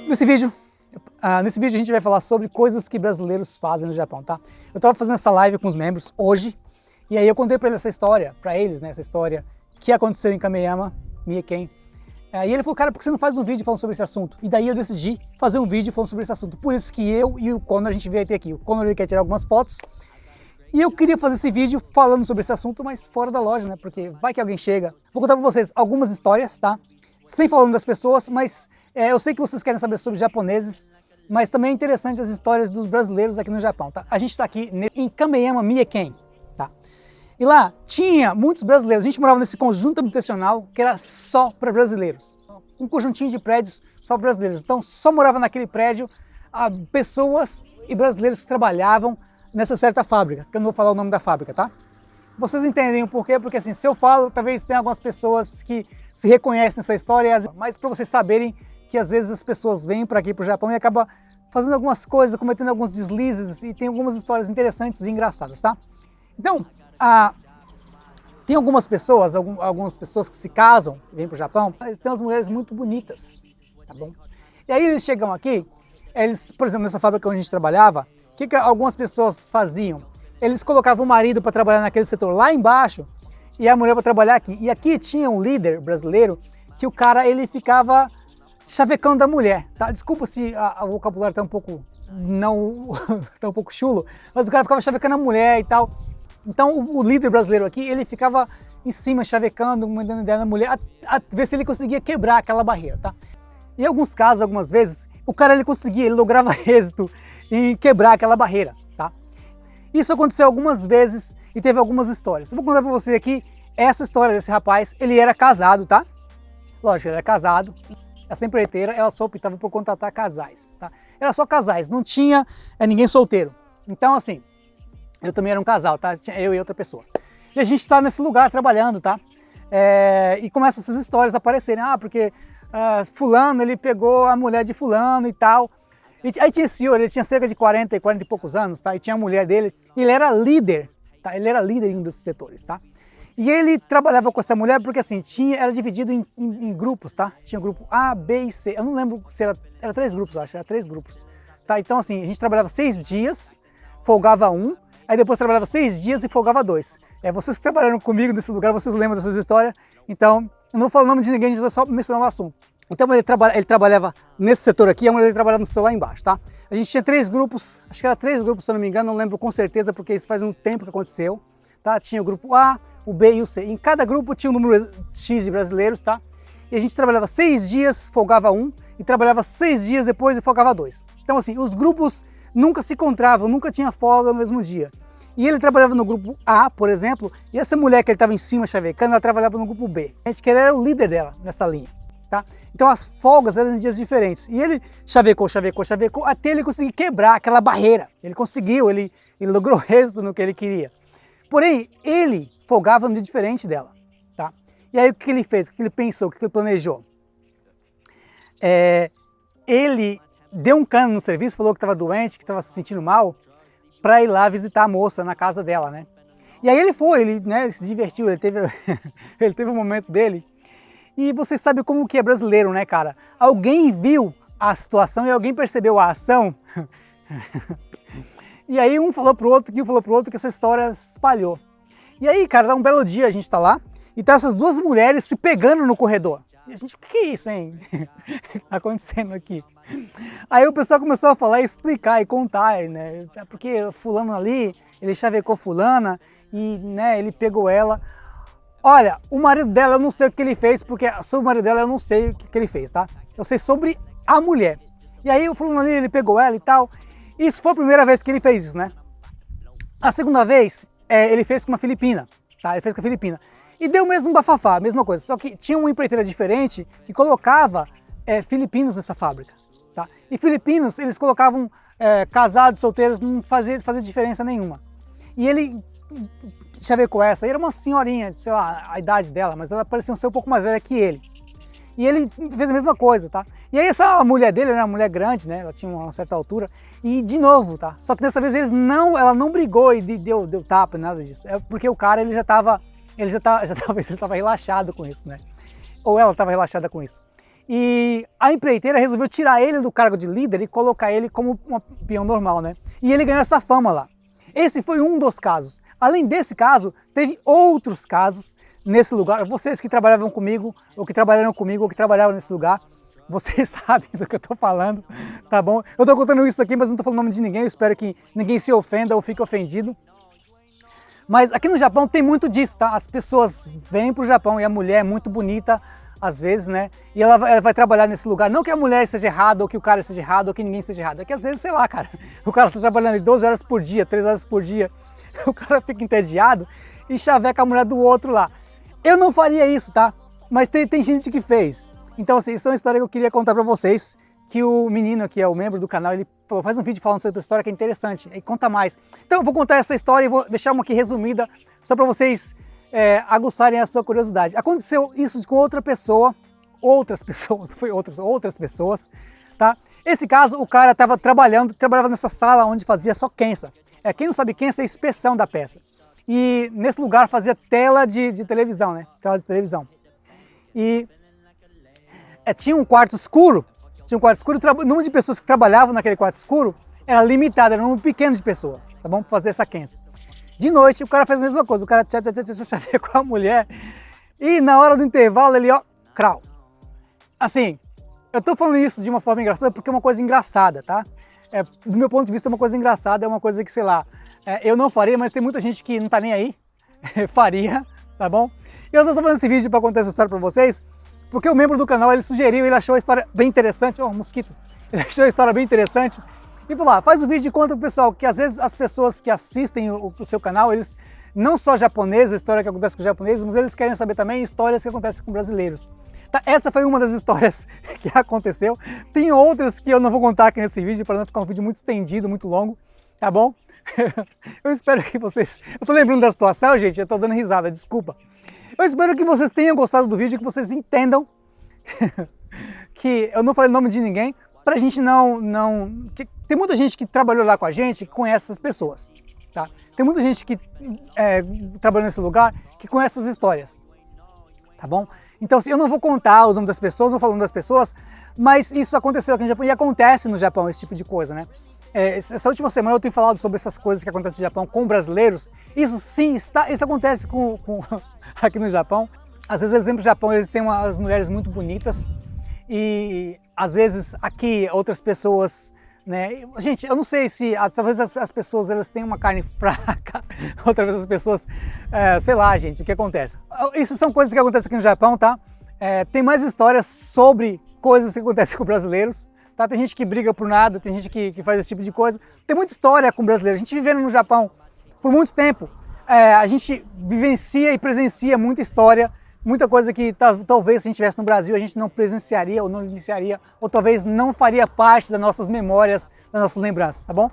Nesse vídeo a gente vai falar sobre coisas que brasileiros fazem no Japão, tá? Eu tava fazendo essa live com os membros hoje, e aí eu contei pra eles essa história, né, essa história que aconteceu em Kameyama, Mieken. E ele falou, cara, por que você não faz um vídeo falando sobre esse assunto? E daí eu decidi fazer um vídeo falando sobre esse assunto. Por isso que eu e o Conor, a gente veio até aqui. O Conor, ele quer tirar algumas fotos, e eu queria fazer esse vídeo falando sobre esse assunto, mas fora da loja, né? Porque vai que alguém chega. Vou contar pra vocês algumas histórias, tá? Sem falando das pessoas, mas eu sei que vocês querem saber sobre japoneses, mas também é interessante as histórias dos brasileiros aqui no Japão, tá? A gente está aqui em Kameyama, Mieken, tá? E lá tinha muitos brasileiros, a gente morava nesse conjunto habitacional que era só para brasileiros. Um conjuntinho de prédios só para brasileiros. Então só morava naquele prédio pessoas e brasileiros que trabalhavam nessa certa fábrica, que eu não vou falar o nome da fábrica, tá? Vocês entendem o porquê? Porque assim, se eu falo, talvez tenha algumas pessoas que se reconhecem nessa história, mas para vocês saberem que às vezes as pessoas vêm para aqui para o Japão e acabam fazendo algumas coisas, cometendo alguns deslizes, e tem algumas histórias interessantes e engraçadas, tá? Então, tem algumas pessoas que se casam, vêm para o Japão, eles têm umas mulheres muito bonitas, tá bom? E aí eles chegam aqui, por exemplo, nessa fábrica onde a gente trabalhava, o que algumas pessoas faziam? Eles colocavam o marido para trabalhar naquele setor lá embaixo e a mulher para trabalhar aqui. E aqui tinha um líder brasileiro que o cara, ele ficava chavecando da mulher, tá? Desculpa se o vocabulário tá um pouco, tá um pouco chulo, mas o cara ficava chavecando a mulher e tal. Então o líder brasileiro aqui, ele ficava em cima chavecando, mandando ideia na mulher, a ver se ele conseguia quebrar aquela barreira, tá? Em alguns casos, algumas vezes, o cara ele lograva êxito em quebrar aquela barreira, tá? Isso aconteceu algumas vezes e teve algumas histórias. Eu vou contar pra você aqui essa história desse rapaz. Ele era casado, tá? Lógico, ele era casado. Essa empreiteira, ela só optava por contratar casais, tá? Era só casais, não tinha ninguém solteiro. Então, assim, eu também era um casal, tá? Tinha eu e outra pessoa. E a gente tá nesse lugar trabalhando, tá? E começam essas histórias a aparecerem. Porque fulano, ele pegou a mulher de fulano e tal. E aí tinha esse senhor, ele tinha cerca de 40 e poucos anos, tá? E tinha a mulher dele, e ele era líder, tá? Ele era líder em um desses setores, tá? E ele trabalhava com essa mulher porque assim, era dividido em grupos, tá? Tinha o grupo A, B e C, eu não lembro se era 3 grupos, eu acho, era 3 grupos, tá? Então assim, a gente trabalhava 6 dias, folgava 1, aí depois trabalhava 6 dias e folgava 2. Vocês que trabalharam comigo nesse lugar, vocês lembram dessas histórias, então eu não vou falar o nome de ninguém, a gente vai só mencionar o assunto. Então ele trabalhava nesse setor aqui, a mulher dele trabalhava no setor lá embaixo, tá? A gente tinha 3 grupos, acho que era 3 grupos se eu não me engano, não lembro com certeza porque isso faz um tempo que aconteceu, tá? Tinha o grupo A, o B e o C. Em cada grupo tinha um número X de brasileiros, tá? E a gente trabalhava 6 dias, folgava 1, e trabalhava 6 dias depois e folgava 2. Então assim, os grupos nunca se encontravam, nunca tinha folga no mesmo dia. E ele trabalhava no grupo A, por exemplo, e essa mulher que ele estava em cima chavecando, ela trabalhava no grupo B. A gente queria era o líder dela nessa linha. Tá? Então as folgas eram em dias diferentes. E ele chavecou, até ele conseguir quebrar aquela barreira. Ele conseguiu, ele logrou êxito no que ele queria. Porém, ele folgava no dia diferente dela. Tá? E aí o que ele fez, o que ele pensou, o que ele planejou? Ele deu um cano no serviço, falou que estava doente, que estava se sentindo mal, para ir lá visitar a moça na casa dela, né? E aí ele foi, ele se divertiu, ele teve um momento dele. E você sabe como que é brasileiro, né, cara? Alguém viu a situação e alguém percebeu a ação. E aí um falou pro outro que essa história se espalhou. E aí, cara, um belo dia a gente tá lá e tá essas duas mulheres se pegando no corredor. E a gente, o que é isso, hein? Tá acontecendo aqui. Aí o pessoal começou a falar, explicar e contar, né? Porque fulano ali, ele chavecou fulana e, né, ele pegou ela. Olha, o marido dela eu não sei o que ele fez, porque sobre o marido dela eu não sei o que ele fez, tá? Eu sei sobre a mulher. E aí o fulano ali, ele pegou ela e tal. Isso foi a primeira vez que ele fez isso, né? A segunda vez, ele fez com uma filipina, tá? Ele fez com a filipina. E deu o mesmo bafafá, a mesma coisa. Só que tinha uma empreiteira diferente que colocava filipinos nessa fábrica, tá? E filipinos, eles colocavam casados, solteiros, não fazia diferença nenhuma. E ele chavecou essa, era uma senhorinha, sei lá, a idade dela, mas ela parecia ser um pouco mais velha que ele. E ele fez a mesma coisa, tá? E aí essa mulher dele era uma mulher grande, né? Ela tinha uma certa altura. E de novo, tá? Só que dessa vez ela não brigou e deu tapa, nada disso. É porque o cara, ele já tava relaxado com isso, né? Ou ela estava relaxada com isso. E a empreiteira resolveu tirar ele do cargo de líder e colocar ele como um peão normal, né? E ele ganhou essa fama lá. Esse foi um dos casos. Além desse caso, teve outros casos nesse lugar. Vocês que trabalhavam comigo, ou que trabalharam comigo, ou que trabalhavam nesse lugar, vocês sabem do que eu estou falando, tá bom? Eu estou contando isso aqui, mas não estou falando o nome de ninguém. Eu espero que ninguém se ofenda ou fique ofendido. Mas aqui no Japão tem muito disso, tá? As pessoas vêm para o Japão e a mulher é muito bonita, às vezes, né? E ela vai trabalhar nesse lugar. Não que a mulher seja errada, ou que o cara seja errado, ou que ninguém seja errado. É que às vezes, sei lá, cara, o cara tá trabalhando 12 horas por dia, 3 horas por dia. O cara fica entediado e chaveca a mulher do outro lá. Eu não faria isso, tá? Mas tem gente que fez. Então, assim, isso é uma história que eu queria contar pra vocês, que o menino que é o membro do canal, ele falou, faz um vídeo falando sobre essa história que é interessante, e conta mais. Então eu vou contar essa história e vou deixar uma aqui resumida, só para vocês aguçarem a sua curiosidade. Aconteceu isso com outra pessoa, outras pessoas, tá? Esse caso, o cara trabalhava nessa sala onde fazia só Kensa. Quem não sabe Kensa é a inspeção da peça. E nesse lugar fazia tela de televisão, né? Tela de televisão. E tinha um quarto escuro. O número de pessoas que trabalhavam naquele quarto escuro era limitado, era um número pequeno de pessoas, tá bom? Para fazer essa Kensa. De noite, o cara fez a mesma coisa, o cara com a mulher, e na hora do intervalo ele, ó, crau. Assim, eu tô falando isso de uma forma engraçada porque é uma coisa engraçada, tá? Do meu ponto de vista é uma coisa engraçada, é uma coisa que, sei lá, eu não faria, mas tem muita gente que não tá nem aí, faria, tá bom? E eu tô fazendo esse vídeo para contar essa história para vocês, porque o membro do canal, ele sugeriu, ele achou a história bem interessante, ó, um mosquito, ele achou a história bem interessante, e falou, faz o vídeo e conta pro pessoal, que às vezes as pessoas que assistem o seu canal, eles não só japoneses, a história que acontece com os japoneses, mas eles querem saber também histórias que acontecem com brasileiros. Tá, essa foi uma das histórias que aconteceu, tem outras que eu não vou contar aqui nesse vídeo, para não ficar um vídeo muito estendido, muito longo, tá bom? Eu espero que vocês... Eu tô lembrando da situação, gente, eu tô dando risada, desculpa. Eu espero que vocês tenham gostado do vídeo, que vocês entendam que eu não falei o nome de ninguém, pra gente tem muita gente que trabalhou lá com a gente, que conhece essas pessoas, tá? Tem muita gente que trabalhou nesse lugar, que conhece essas histórias, tá bom? Então, assim, eu não vou contar o nome das pessoas, não vou falar o nome das pessoas, mas isso aconteceu aqui no Japão, e acontece no Japão esse tipo de coisa, né? Essa última semana eu tenho falado sobre essas coisas que acontecem no Japão com brasileiros. Isso sim, isso acontece aqui no Japão. Às vezes eles vêm para o Japão, eles têm as mulheres muito bonitas e às vezes aqui outras pessoas, né? Gente, eu não sei se talvez as pessoas elas têm uma carne fraca, outras vezes as pessoas, sei lá, gente, o que acontece? Isso são coisas que acontecem aqui no Japão, tá? Tem mais histórias sobre coisas que acontecem com brasileiros. Tá? Tem gente que briga por nada, tem gente que faz esse tipo de coisa. Tem muita história com brasileiros. A gente vivendo no Japão por muito tempo, a gente vivencia e presencia muita história, muita coisa que talvez se a gente estivesse no Brasil a gente não presenciaria ou não vivenciaria, ou talvez não faria parte das nossas memórias, das nossas lembranças, tá bom?